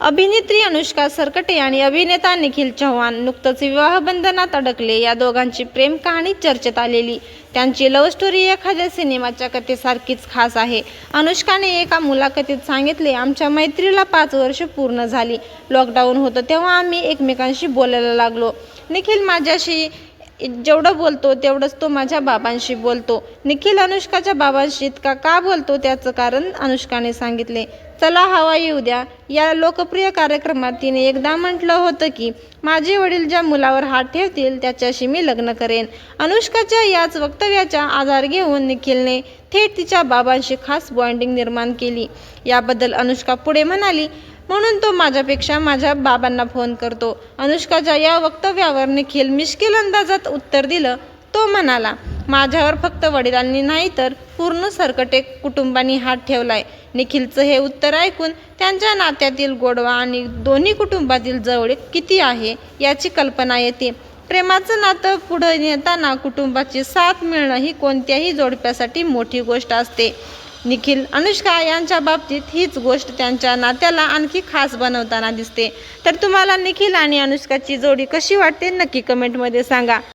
अभिनेत्री अनुष्का सरकटे आणि अभिनेता निखिल चव्हाण नुकतंच विवाहबंधनात अडकले. या दोघांची प्रेम कहाणी चर्चेत आलेली. त्यांची लव्ह स्टोरी एखाद्या सिनेमाच्या कथेसारखीच खास आहे. अनुष्काने एका मुलाखतीत सांगितले, आमच्या मैत्रीला 5 वर्ष पूर्ण झाली. लॉकडाऊन होतं तेव्हा आम्ही एकमेकांशी बोलायला लागलो. निखिल माझ्याशी जेवढं बोलतो तेवढंच तो माझ्या बाबांशी बोलतो. निखिल अनुष्काच्या बाबांशी इतका का बोलतो त्याचं कारण अनुष्काने सांगितले. चला हवा येऊ द्या या लोकप्रिय कार्यक्रमात तिने एकदा म्हटलं होतं की माझे वडील ज्या मुलावर हात ठेवतील त्याच्याशी मी लग्न करेन. अनुष्काच्या याच वक्तव्याचा आधार घेऊन निखिलने थेट तिच्या बाबांशी खास बॉन्डिंग निर्माण केली. याबद्दल अनुष्का पुढे म्हणाली, म्हणून तो माझ्यापेक्षा माझ्या बाबांना फोन करतो. अनुष्काच्या या वक्तव्यावर निखिल मिश्किल अंदाजात उत्तर दिलं. तो म्हणाला, माझ्यावर फक्त वडिलांनी नाही तर पूर्ण सरकटे कुटुंबांनी हात ठेवलाय. निखिलचं हे उत्तर ऐकून त्यांच्या नात्यातील गोडवा आणि दोन्ही कुटुंबातील जवळीक किती आहे याची कल्पना येते. प्रेमाचं नातं पुढे नेताना कुटुंबाची साथ मिळणं ही कोणत्याही जोडप्यासाठी मोठी गोष्ट असते. निखिल अनुष्का यांच्या बाबतीत हीच गोष्ट त्यांच्या नात्याला आणखी खास बनवताना दिसते. तर तुम्हाला निखिल आणि अनुष्काची जोडी कशी वाटते नक्की कमेंटमध्ये सांगा.